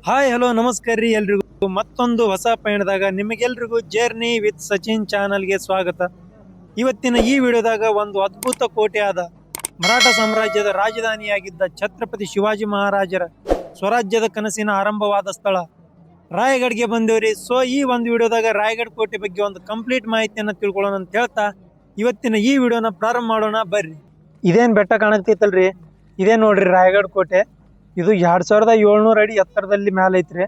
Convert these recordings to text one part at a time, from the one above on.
Hi hello ನಮಸ್ಕಾರ ರೀ ಎಲ್ರಿಗೂ ಮತ್ತೊಂದು ಹೊಸ ಪಯಣದಾಗ ನಿಮಗೆಲ್ರಿಗೂ ಜರ್ನಿ ವಿತ್ ಸಚಿನ್ ಚಾನಲ್ಗೆ ಸ್ವಾಗತ. ಇವತ್ತಿನ ಈ ವಿಡಿಯೋದಾಗ ಒಂದು ಅದ್ಭುತ ಕೋಟೆ ಆದ ಮರಾಠ ಸಾಮ್ರಾಜ್ಯದ ರಾಜಧಾನಿಯಾಗಿದ್ದ ಛತ್ರಪತಿ ಶಿವಾಜಿ ಮಹಾರಾಜರ ಸ್ವರಾಜ್ಯದ ಕನಸಿನ ಆರಂಭವಾದ ಸ್ಥಳ ರಾಯಗಢ್ಗೆ ಬಂದೇವ್ರಿ. ಸೊ ಈ ಒಂದು ವಿಡಿಯೋದಾಗ ರಾಯಗಢ ಕೋಟೆ ಬಗ್ಗೆ ಒಂದು ಕಂಪ್ಲೀಟ್ ಮಾಹಿತಿಯನ್ನು ತಿಳ್ಕೊಳ್ಳೋಣ ಅಂತ ಹೇಳ್ತಾ ಇವತ್ತಿನ ಈ ವಿಡಿಯೋನ ಪ್ರಾರಂಭ ಮಾಡೋಣ ಬರ್ರಿ. ಇದೇನ್ ಬೆಟ್ಟ ಕಾಣತೈತಲ್ರಿ, ಇದೇ ನೋಡ್ರಿ ರಾಯಗಢ ಕೋಟೆ. ಇದು 2700 ಅಡಿ ಎತ್ತರದಲ್ಲಿ ಮ್ಯಾಲ ಐತ್ರಿ.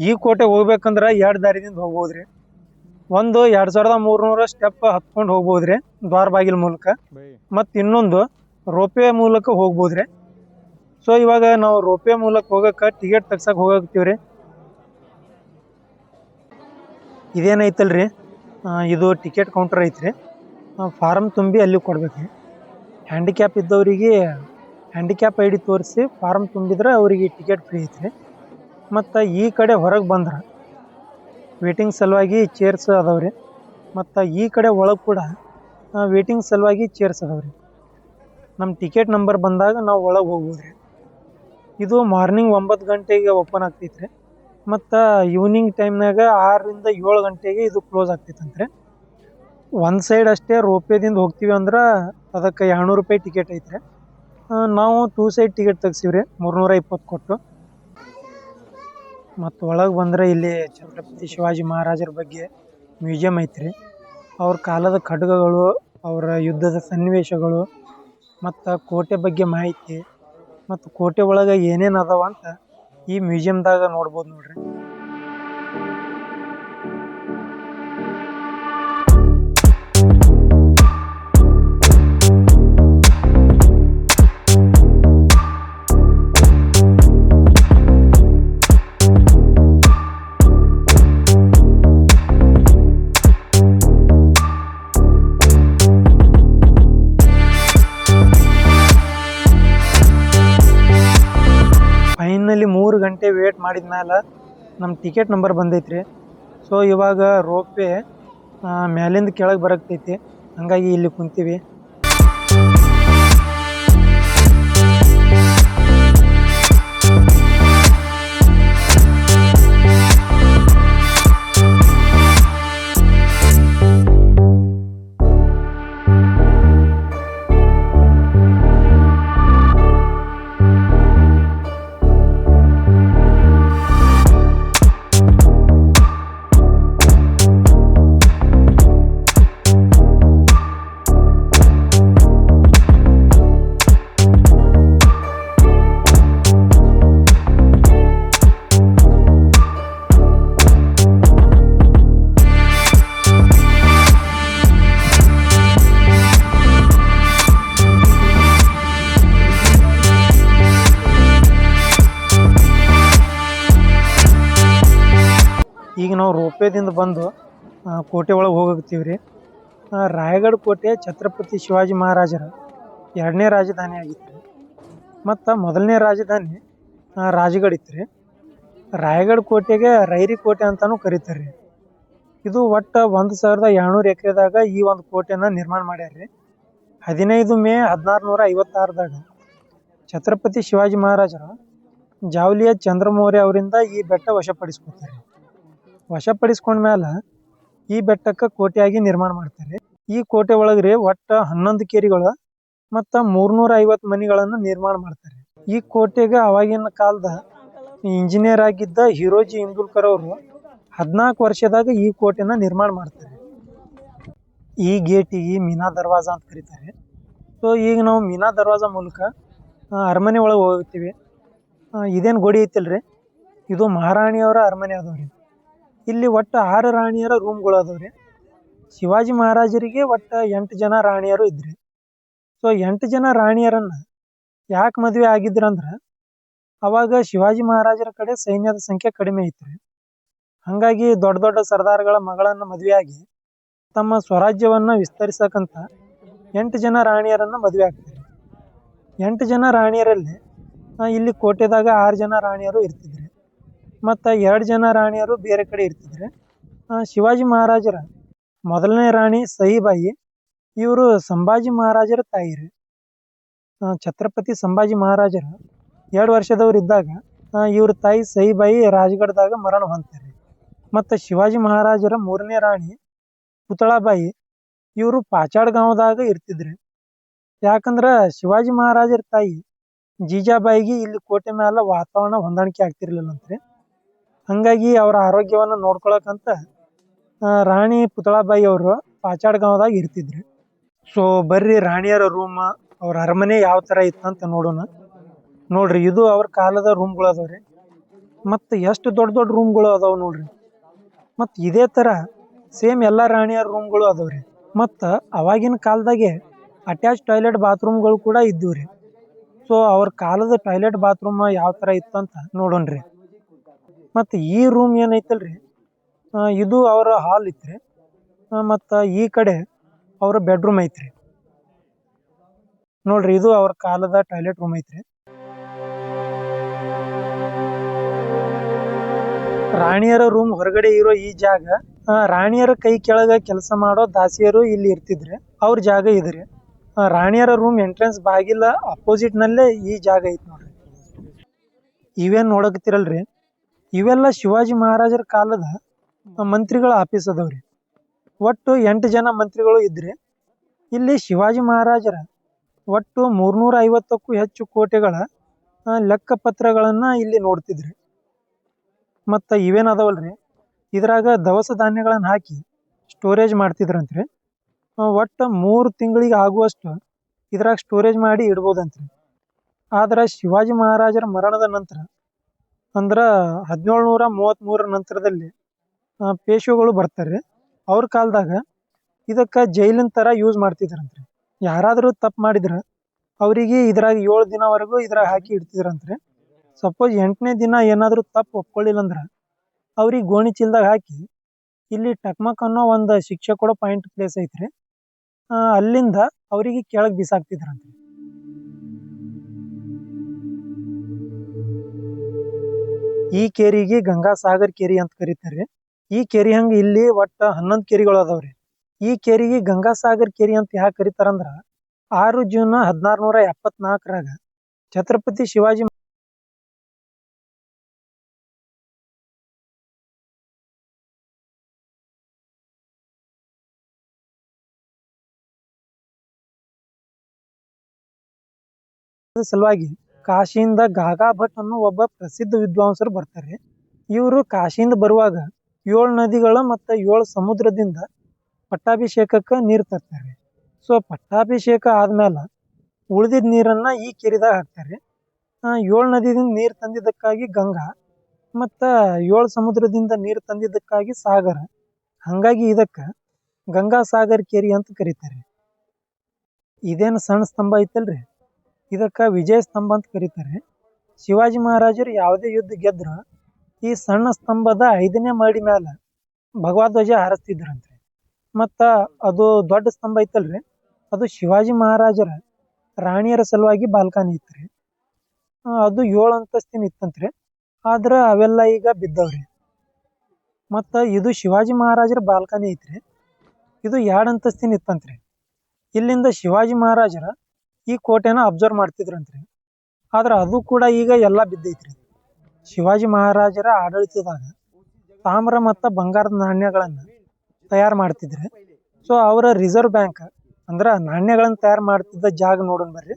ಈ ಕೋಟೆ ಹೋಗ್ಬೇಕಂದ್ರ 2 ದಾರಿದಿಂದ ಹೋಗ್ಬೋದ್ರಿ. ಒಂದು 2300 ಸ್ಟೆಪ್ ಹತ್ಕೊಂಡು ಹೋಗ್ಬೋದ್ರಿ ದ್ವಾರ ಬಾಗಿಲ ಮೂಲಕ, ಮತ್ ಇನ್ನೊಂದು ರೋಪೇ ಮೂಲಕ ಹೋಗ್ಬೋದ್ರಿ. ಸೊ ಇವಾಗ ನಾವು ರೋಪೇ ಮೂಲಕ ಹೋಗಕ್ಕ ಟಿಕೆಟ್ ತಗ್ಸಕ್ ಹೋಗತ್ತೀವ್ರಿ. ಇದೇನೈತಲ್ರಿ, ಇದು ಟಿಕೆಟ್ ಕೌಂಟರ್ ಐತ್ರಿ. ಫಾರಮ್ ತುಂಬಿ ಅಲ್ಲಿ ಕೊಡ್ಬೇಕ್ರಿ. ಹ್ಯಾಂಡಿಕ್ಯಾಪ್ ಇದ್ದವರಿಗೆ ಹ್ಯಾಂಡಿಕ್ಯಾಪ್ ಐಡಿ ತೋರಿಸಿ ಫಾರಮ್ ತುಂಬಿದ್ರೆ ಅವರಿಗೆ ಟಿಕೆಟ್ ಫ್ರೀ ಐತ್ರಿ. ಮತ್ತು ಈ ಕಡೆ ಹೊರಗೆ ಬಂದ್ರೆ ವೇಟಿಂಗ್ ಸಲುವಾಗಿ ಚೇರ್ಸ್ ಅದಾವ್ರಿ. ಮತ್ತು ಈ ಕಡೆ ಒಳಗೆ ಕೂಡ ವೇಟಿಂಗ್ ಸಲುವಾಗಿ ಚೇರ್ಸ್ ಅದಾವ್ರಿ. ನಮ್ಮ ಟಿಕೆಟ್ ನಂಬರ್ ಬಂದಾಗ ನಾವು ಒಳಗೆ ಹೋಗ್ಬೋದ್ರಿ. ಇದು ಮಾರ್ನಿಂಗ್ 9 ಗಂಟೆಗೆ ಓಪನ್ ಆಗ್ತೈತ್ರಿ. ಮತ್ತು ಈವ್ನಿಂಗ್ ಟೈಮ್ನಾಗ 6 ರಿಂದ 7 ಗಂಟೆಗೆ ಇದು ಕ್ಲೋಸ್ ಆಗ್ತೈತಂತ್ರಿ. ಒಂದು ಸೈಡ್ ಅಷ್ಟೇ ರೋಪೇದಿಂದ ಹೋಗ್ತೀವಿ ಅಂದ್ರೆ ಅದಕ್ಕೆ 200 ರೂಪಾಯಿ ಟಿಕೆಟ್ ಐತ್ರಿ. ನಾವು 2 ಸೈಡ್ ಟಿಕೆಟ್ ತೆಗ್ಸಿವ್ರಿ 320 ಕೊಟ್ಟು. ಮತ್ತು ಒಳಗೆ ಬಂದರೆ ಇಲ್ಲಿ ಛತ್ರಪತಿ ಶಿವಾಜಿ ಮಹಾರಾಜರ ಬಗ್ಗೆ ಮ್ಯೂಸಿಯಂ ಐತ್ರಿ. ಅವ್ರ ಕಾಲದ ಖಡ್ಗಗಳು, ಅವರ ಯುದ್ಧದ ಸನ್ನಿವೇಶಗಳು, ಮತ್ತು ಕೋಟೆ ಬಗ್ಗೆ ಮಾಹಿತಿ, ಮತ್ತು ಕೋಟೆ ಒಳಗೆ ಏನೇನು ಅದಾವ ಅಂತ ಈ ಮ್ಯೂಸಿಯಮ್ದಾಗ ನೋಡ್ಬೋದು ನೋಡ್ರಿ. ಫೈನಲಿ 3 ಗಂಟೆ ವೇಟ್ ಮಾಡಿದ ಮೇಲೆ ನಮ್ಮ ಟಿಕೆಟ್ ನಂಬರ್ ಬಂದೈತ್ರಿ. ಸೊ ಇವಾಗ ರೋಪೇ ಮ್ಯಾಲಿಂದ ಕೆಳಗೆ ಬರಕ್ತೈತಿ, ಹಂಗಾಗಿ ಇಲ್ಲಿ ಕುಂತೀವಿ. ಈಗ ನಾವು ರೋಪೇದಿಂದ ಬಂದು ಕೋಟೆ ಒಳಗೆ ಹೋಗತ್ತೀವ್ರಿ. ರಾಯಗಢ ಕೋಟೆ ಛತ್ರಪತಿ ಶಿವಾಜಿ ಮಹಾರಾಜರ 2ನೇ ರಾಜಧಾನಿ ಆಗಿತ್ತು. ಮತ್ತು ಮೊದಲನೇ ರಾಜಧಾನಿ ರಾಜಗಢ ಇತ್ತು. ರಾಯಗಢ ಕೋಟೆಗೆ ರೈರಿ ಕೋಟೆ ಅಂತಲೂ ಕರೀತಾರೆ. ಇದು ಒಟ್ಟು 1700 ಎಕರೆದಾಗ ಈ ಒಂದು ಕೋಟೆನ ನಿರ್ಮಾಣ ಮಾಡ್ಯಾರ್ರಿ. 15 ಮೇ 1656ದಾಗ ಛತ್ರಪತಿ ಶಿವಾಜಿ ಮಹಾರಾಜರು ಜಾವಲಿಯ ಚಂದ್ರಮೌರ್ಯ ಅವರಿಂದ ಈ ಬೆಟ್ಟ ವಶಪಡಿಸ್ಕೊತಾರೆ. ವಶಪಡಿಸ್ಕೊಂಡ್ಮೇಲೆ ಈ ಬೆಟ್ಟಕ್ಕೆ ಕೋಟೆಯಾಗಿ ನಿರ್ಮಾಣ ಮಾಡ್ತಾರೆ. ಈ ಕೋಟೆ ಒಳಗ್ರಿ ಒಟ್ಟು 11 ಕೇರಿಗಳು ಮತ್ತು 350 ಮನೆಗಳನ್ನು ನಿರ್ಮಾಣ ಮಾಡ್ತಾರೆ. ಈ ಕೋಟೆಗೆ ಅವಾಗಿನ ಕಾಲದ ಇಂಜಿನಿಯರ್ ಆಗಿದ್ದ ಹಿರೋಜಿ ಇಂದುಲ್ಕರ್ ಅವರು 14 ವರ್ಷದಾಗ ಈ ಕೋಟೆನ ನಿರ್ಮಾಣ ಮಾಡ್ತಾರೆ. ಈ ಗೇಟಿಗೆ ಮೀನಾ ದರ್ವಾಜ ಅಂತ ಕರೀತಾರೆ. ಸೊ ಈಗ ನಾವು ಮೀನಾ ದರ್ವಾಜ ಮೂಲಕ ಅರಮನೆ ಒಳಗೆ ಹೋಗ್ತೀವಿ. ಇದೇನು ಗೋಡಿ ಐತಿಲ್ರಿ, ಇದು ಮಹಾರಾಣಿಯವರ ಅರಮನೆ ಅದಾವ್ರಿ. ಇಲ್ಲಿ ಒಟ್ಟು 6 ರಾಣಿಯರ ರೂಮ್ಗಳು ಅದಾವ್ರಿ. ಶಿವಾಜಿ ಮಹಾರಾಜರಿಗೆ ಒಟ್ಟು 8 ಜನ ರಾಣಿಯರು ಇದ್ರಿ. ಸೊ 8 ಜನ ರಾಣಿಯರನ್ನ ಯಾಕೆ ಮದುವೆ ಆಗಿದ್ರಂದ್ರೆ ಅವಾಗ ಶಿವಾಜಿ ಮಹಾರಾಜರ ಕಡೆ ಸೈನ್ಯದ ಸಂಖ್ಯೆ ಕಡಿಮೆ ಐತ್ರಿ. ಹಂಗಾಗಿ ದೊಡ್ಡ ದೊಡ್ಡ ಸರ್ದಾರ್ಗಳ ಮಗಳನ್ನ ಮದುವೆಯಾಗಿ ತಮ್ಮ ಸ್ವರಾಜ್ಯವನ್ನ ವಿಸ್ತರಿಸಕ್ಕಂತ 8 ಜನ ರಾಣಿಯರನ್ನ ಮದುವೆ ಆಗ್ತಾರೆ. 8 ಜನ ರಾಣಿಯರಲ್ಲಿ ಇಲ್ಲಿ ಕೋಟೆದಾಗ 6 ಜನ ರಾಣಿಯರು ಇರ್ತಿದ್ರಿ. ಮತ್ತು 2 ಜನ ರಾಣಿಯರು ಬೇರೆ ಕಡೆ ಇರ್ತಿದ್ರು. ಶಿವಾಜಿ ಮಹಾರಾಜರ ಮೊದಲನೇ ರಾಣಿ ಸಹೀಬಾಯಿ, ಇವರು ಸಂಭಾಜಿ ಮಹಾರಾಜರ ತಾಯಿ ರೀ. ಛತ್ರಪತಿ ಸಂಭಾಜಿ ಮಹಾರಾಜರು 2 ವರ್ಷದವರಿದ್ದಾಗ ಇವ್ರ ತಾಯಿ ಸೈಬಾಯಿ ರಾಜಗಢದಾಗ ಮರಣ ಹೊಂದ್ತಾರೆ. ಮತ್ತು ಶಿವಾಜಿ ಮಹಾರಾಜರ 3ನೇ ರಾಣಿ ಪುತಳಾಬಾಯಿ ಇವರು ಪಾಚಾಡ್ಗಾಂವ್ದಾಗ ಇರ್ತಿದ್ರಿ. ಯಾಕಂದ್ರೆ ಶಿವಾಜಿ ಮಹಾರಾಜರ ತಾಯಿ ಜೀಜಾಬಾಯಿಗೆ ಇಲ್ಲಿ ಕೋಟೆ ಮೇಲೆ ವಾತಾವರಣ ಹೊಂದಾಣಿಕೆ ಆಗ್ತಿರ್ಲಿಲ್ಲಂತ್ರಿ. ಹಂಗಾಗಿ ಅವರ ಆರೋಗ್ಯವನ್ನು ನೋಡ್ಕೊಳಕಂತ ರಾಣಿ ಪುತಳಾಬಾಯಿ ಅವರು ಪಾಚಾಡ್ಗಾಂವ್ದಾಗ ಇರ್ತಿದ್ರಿ. ಸೊ ಬರ್ರಿ ರಾಣಿಯರ ರೂಮ್, ಅವ್ರ ಅರಮನೆ ಯಾವ ಥರ ಇತ್ತಂತ ನೋಡೋಣ. ನೋಡ್ರಿ, ಇದು ಅವ್ರ ಕಾಲದ ರೂಮ್ಗಳು ಅದಾವ್ರಿ. ಮತ್ತು ಎಷ್ಟು ದೊಡ್ಡ ದೊಡ್ಡ ರೂಮ್ಗಳು ಅದಾವ ನೋಡ್ರಿ. ಮತ್ತು ಇದೇ ಥರ ಸೇಮ್ ಎಲ್ಲ ರಾಣಿಯರ ರೂಮ್ಗಳು ಅದಾವ್ರಿ. ಮತ್ತು ಅವಾಗಿನ ಕಾಲದಾಗೆ ಅಟ್ಯಾಚ್ ಟಾಯ್ಲೆಟ್ ಬಾತ್ರೂಮ್ಗಳು ಕೂಡ ಇದ್ದವು ರೀ. ಸೊ ಅವ್ರ ಕಾಲದ ಟಾಯ್ಲೆಟ್ ಬಾತ್ರೂಮ್ ಯಾವ ಥರ ಇತ್ತಂತ ನೋಡೋಣ್ರಿ. ಮತ್ತು ಈ ರೂಮ್ ಏನೈತಲ್ರಿ, ಇದು ಅವರ ಹಾಲ್ ಇತ್ರಿ. ಮತ್ತು ಈ ಕಡೆ ಅವ್ರ ಬೆಡ್ರೂಮ್ ಐತ್ರಿ. ನೋಡ್ರಿ, ಇದು ಅವ್ರ ಕಾಲದ ಟಾಯ್ಲೆಟ್ ರೂಮ್ ಐತ್ರಿ. ರಾಣಿಯರ ರೂಮ್ ಹೊರಗಡೆ ಇರೋ ಈ ಜಾಗ ರಾಣಿಯರ ಕೈ ಕೆಳಗ ಕೆಲಸ ಮಾಡೋ ದಾಸಿಯರು ಇಲ್ಲಿ ಇರ್ತಿದ್ರಿ. ಅವ್ರ ಜಾಗ ಇದ್ರಿ. ರಾಣಿಯರ ರೂಮ್ ಎಂಟ್ರೆನ್ಸ್ ಬಾಗಿಲ ಅಪೋಸಿಟ್ ನಲ್ಲೇ ಈ ಜಾಗ ಐತಿ ನೋಡ್ರಿ. ಇವೇನ್ ನೋಡಕತ್ತಿರಲ್ರಿ, ಇವೆಲ್ಲ ಶಿವಾಜಿ ಮಹಾರಾಜರ ಕಾಲದ ಮಂತ್ರಿಗಳ ಆಫೀಸ್ ಅದಾವ್ರಿ. ಒಟ್ಟು 8 ಜನ ಮಂತ್ರಿಗಳು ಇದ್ರಿ. ಇಲ್ಲಿ ಶಿವಾಜಿ ಮಹಾರಾಜರ ಒಟ್ಟು 350ಕ್ಕೂ ಹೆಚ್ಚು ಕೋಟೆಗಳ ಲೆಕ್ಕಪತ್ರಗಳನ್ನ ಇಲ್ಲಿ ನೋಡ್ತಿದ್ರಿ. ಮತ್ತು ಇವೇನ್ ಅದಾವಲ್ರಿ, ಇದ್ರಾಗ ದವಸ ಧಾನ್ಯಗಳನ್ನ ಹಾಕಿ ಸ್ಟೋರೇಜ್ ಮಾಡ್ತಿದ್ರಂತ್ರಿ. ಒಟ್ಟು 3 ತಿಂಗಳಿಗೆ ಆಗುವಷ್ಟು ಇದ್ರಾಗ ಸ್ಟೋರೇಜ್ ಮಾಡಿ ಇಡ್ಬೋದಂತ್ರಿ. ಆದ್ರೆ ಶಿವಾಜಿ ಮಹಾರಾಜರ ಮರಣದ ನಂತರ ಅಂದ್ರೆ 1733 ನಂತರದಲ್ಲಿ ಪೇಶ್ವೆಗಳು ಬರ್ತಾರೆ. ಅವ್ರ ಕಾಲದಾಗ ಇದಕ್ಕೆ ಜೈಲಿನ ಥರ ಯೂಸ್ ಮಾಡ್ತಿದ್ರಂತ್ರಿ. ಯಾರಾದರೂ ತಪ್ಪು ಮಾಡಿದ್ರೆ ಅವರಿಗೆ ಇದ್ರಾಗ 7 ದಿನವರೆಗೂ ಇದ್ರಾಗ ಹಾಕಿ ಇಡ್ತಿದ್ರಂತ್ರಿ. ಸಪೋಸ್ 8ನೇ ದಿನ ಏನಾದರೂ ತಪ್ಪು ಒಪ್ಕೊಳ್ಳಿಲ್ಲ ಅಂದ್ರೆ ಅವ್ರಿಗೆ ಗೋಣಿ ಚೀಲದಾಗ ಹಾಕಿ ಇಲ್ಲಿ ಟಕ್ಮಕ್ ಅನ್ನೋ ಒಂದು ಶಿಕ್ಷೆ ಕೊಡೋ ಪಾಯಿಂಟ್ ಪ್ಲೇಸ್ ಐತ್ರಿ. ಅಲ್ಲಿಂದ ಅವರಿಗೆ ಕೆಳಗೆ ಬಿಸಾಕ್ತಿದ್ರಂತ್ರಿ. ಈ ಕೇರಿಗೆ ಗಂಗಾಸಾಗರ್ ಕೇರಿ ಅಂತ ಕರೀತಾರೆ. ಈ ಕೇರಿ ಹಂಗ ಇಲ್ಲಿ ಒಟ್ಟು 11 ಕೇರಿಗಳು ಅದಾವ್ರಿ. ಈ ಕೇರಿಗೆ ಗಂಗಾಸಾಗರ್ ಕೇರಿ ಅಂತ ಯಾಕೆ ಕರೀತಾರಂದ್ರ 6 ಜೂನ್ 1674ರಾಗ ಛತ್ರಪತಿ ಶಿವಾಜಿ ಸಲುವಾಗಿ ಕಾಶಿಯಿಂದ ಗಾಗಾ ಭಟ್ ಅನ್ನೋ ಒಬ್ಬ ಪ್ರಸಿದ್ಧ ವಿದ್ವಾಂಸರು ಬರ್ತಾರೆ. ಇವರು ಕಾಶಿಯಿಂದ ಬರುವಾಗ 7 ನದಿಗಳ ಮತ್ತು 7 ಸಮುದ್ರದಿಂದ ಪಟ್ಟಾಭಿಷೇಕಕ್ಕೆ ನೀರು ತರ್ತಾರೆ. ಸೊ ಪಟ್ಟಾಭಿಷೇಕ ಆದ್ಮೇಲೆ ಉಳಿದಿದ್ದ ನೀರನ್ನ ಈ ಕೆರೆದಾಗ ಹಾಕ್ತಾರೆ. 7 ನದಿದಿಂದ ನೀರು ತಂದಿದ್ದಕ್ಕಾಗಿ ಗಂಗಾ, ಮತ್ತು 7 ಸಮುದ್ರದಿಂದ ನೀರು ತಂದಿದ್ದಕ್ಕಾಗಿ ಸಾಗರ. ಹಂಗಾಗಿ ಇದಕ್ಕೆ ಗಂಗಾಸಾಗರ್ ಕೇರಿ ಅಂತ ಕರೀತಾರೆ. ಇದೇನು ಸಣ್ಣ ಸ್ತಂಭ ಐತಲ್ರಿ, ಇದಕ್ಕೆ ವಿಜಯ ಸ್ತಂಭ ಅಂತ ಕರೀತಾರೆ. ಶಿವಾಜಿ ಮಹಾರಾಜರು ಯಾವುದೇ ಯುದ್ಧ ಗೆದ್ರ ಈ ಸಣ್ಣ ಸ್ತಂಭದ 5ನೇ ಮಹಡಿ ಮೇಲೆ ಭಗವಧ್ವಜ ಹಾರಿಸ್ತಿದ್ರಂತ್ರಿ. ಮತ್ತು ಅದು ದೊಡ್ಡ ಸ್ತಂಭ ಐತಲ್ರಿ, ಅದು ಶಿವಾಜಿ ಮಹಾರಾಜರ ರಾಣಿಯರ ಸಲುವಾಗಿ ಬಾಲ್ಕನಿ ಇತ್ರಿ. ಅದು 7 ಅಂತಸ್ತಿನ ಇತ್ತಂತ್ರಿ. ಆದ್ರೆ ಅವೆಲ್ಲ ಈಗ ಬಿದ್ದವ್ರಿ. ಮತ್ತು ಇದು ಶಿವಾಜಿ ಮಹಾರಾಜರ ಬಾಲ್ಕನಿ ಐತ್ರಿ. ಇದು 2 ಅಂತಸ್ತಿನ ಇತ್ತಂತ್ರಿ. ಇಲ್ಲಿಂದ ಶಿವಾಜಿ ಮಹಾರಾಜರ ಈ ಕೋಟೆನ ಅಬ್ಸರ್ವ್ ಮಾಡ್ತಿದ್ರಂತ್ರಿ. ಆದ್ರೆ ಅದು ಕೂಡ ಈಗ ಎಲ್ಲ ಬಿದ್ದೈತ್ರಿ. ಶಿವಾಜಿ ಮಹಾರಾಜರ ಆಡಳಿತದಾಗ ತಾಮ್ರ ಮತ್ತು ಬಂಗಾರದ ನಾಣ್ಯಗಳನ್ನು ತಯಾರು ಮಾಡ್ತಿದ್ರಿ. ಸೊ ಅವರ ರಿಸರ್ವ್ ಬ್ಯಾಂಕ್ ಅಂದ್ರೆ ನಾಣ್ಯಗಳನ್ನು ತಯಾರು ಮಾಡ್ತಿದ್ದ ಜಾಗ ನೋಡೋಣ ಬರ್ರಿ.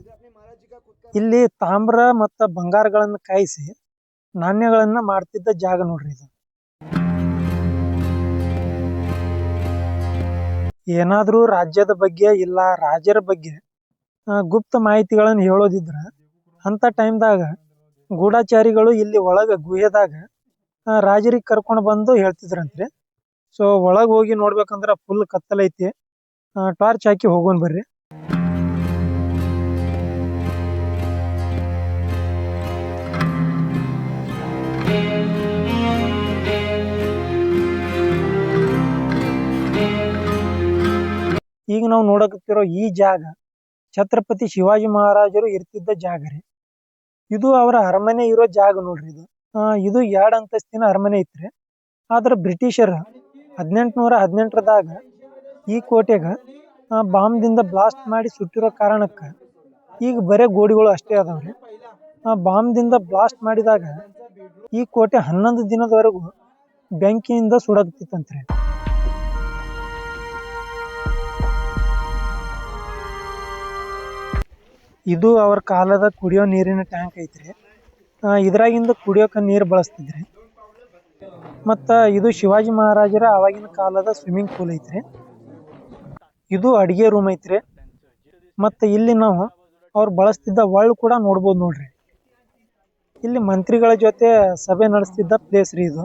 ಇಲ್ಲಿ ತಾಮ್ರ ಮತ್ತು ಬಂಗಾರಗಳನ್ನು ಕಾಯಿಸಿ ನಾಣ್ಯಗಳನ್ನ ಮಾಡ್ತಿದ್ದ ಜಾಗ ನೋಡ್ರಿ ಇದು. ಏನಾದ್ರೂ ರಾಜ್ಯದ ಬಗ್ಗೆ ಇಲ್ಲ ರಾಜರ ಬಗ್ಗೆ ಗುಪ್ತ ಮಾಹಿತಿಗಳನ್ನು ಹೇಳೋದಿದ್ರ ಅಂತ ಟೈಮ್ದಾಗ ಗೂಢಚಾರಿಗಳು ಇಲ್ಲಿ ಒಳಗೆ ಗುಹೆದಾಗ ರಾಜರಿಗೆ ಕರ್ಕೊಂಡು ಬಂದು ಹೇಳ್ತಿದ್ರಂತ್ರಿ. ಸೊ ಒಳಗೆ ಹೋಗಿ ನೋಡ್ಬೇಕಂದ್ರೆ ಫುಲ್ ಕತ್ತಲೈತಿ. ಟಾರ್ಚ್ ಹಾಕಿ ಹೋಗೋಣ ಬರ್ರಿ. ಈಗ ನಾವು ನೋಡಕತ್ತಿರೋ ಈ ಜಾಗ ಛತ್ರಪತಿ ಶಿವಾಜಿ ಮಹಾರಾಜರು ಇರ್ತಿದ್ದ ಜಾಗ ರೀ. ಇದು ಅವರ ಅರಮನೆ ಇರೋ ಜಾಗ ನೋಡ್ರಿ. ಇದು 2 ಅಂತಸ್ತಿನ ಅರಮನೆ ಐತ್ರಿ. ಆದ್ರೆ ಬ್ರಿಟಿಷರ 1818ರದಾಗ ಈ ಕೋಟೆಗೆ ಬಾಂಬ್ದಿಂದ ಬ್ಲಾಸ್ಟ್ ಮಾಡಿ ಸುಟ್ಟಿರೋ ಕಾರಣಕ್ಕೆ ಈಗ ಬರೇ ಗೋಡೆಗಳು ಅಷ್ಟೇ ಅದಾವ್ರಿ. ಆ ಬಾಂಬ್ದಿಂದ ಬ್ಲಾಸ್ಟ್ ಮಾಡಿದಾಗ ಈ ಕೋಟೆ 11 ದಿನದವರೆಗೂ ಬೆಂಕಿಯಿಂದ ಸುಡಾಕತ್ತಿತ್ತಂತ್ರಿ. ಇದು ಅವ್ರ ಕಾಲದ ಕುಡಿಯೋ ನೀರಿನ ಟ್ಯಾಂಕ್ ಐತ್ರಿ. ಇದ್ರಾಗಿಂದ ಕುಡಿಯೋಕೆ ನೀರು ಬಳಸ್ತಿದ್ರಿ. ಮತ್ತು ಇದು ಶಿವಾಜಿ ಮಹಾರಾಜರ ಆವಾಗಿನ ಕಾಲದ ಸ್ವಿಮ್ಮಿಂಗ್ ಪೂಲ್ ಐತ್ರಿ. ಇದು ಅಡಿಗೆ ರೂಮ್ ಐತ್ರಿ. ಮತ್ತು ಇಲ್ಲಿ ನಾವು ಅವ್ರು ಬಳಸ್ತಿದ್ದ ಒಳ್ಳು ಕೂಡ ನೋಡ್ಬೋದು ನೋಡ್ರಿ. ಇಲ್ಲಿ ಮಂತ್ರಿಗಳ ಜೊತೆ ಸಭೆ ನಡೆಸ್ತಿದ್ದ ಪ್ಲೇಸ್ ರೀ ಇದು.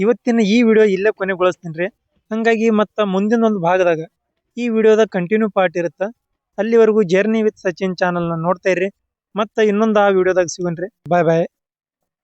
ಇವತ್ತಿನ ಈ ವಿಡಿಯೋ ಇಲ್ಲೇ ಕೊನೆಗೊಳಿಸ್ತೀನಿ ರೀ. ಹಂಗಾಗಿ ಮತ್ತು ಮುಂದಿನ ಒಂದು ಭಾಗದಾಗ ಈ ವಿಡಿಯೋದ ಕಂಟಿನ್ಯೂ ಪಾರ್ಟ್ ಇರುತ್ತೆ. ಅಲ್ಲಿವರೆಗೂ ಜರ್ನಿ ವಿತ್ ಸಚಿನ್ ಚಾನಲ್ನ ನೋಡ್ತಾ ಇರ್ರಿ. ಮತ್ತು ಇನ್ನೊಂದು ಆ ವಿಡಿಯೋದಾಗ ಸಿಗೋಣ್ರಿ. ಬಾಯ್ ಬಾಯ್.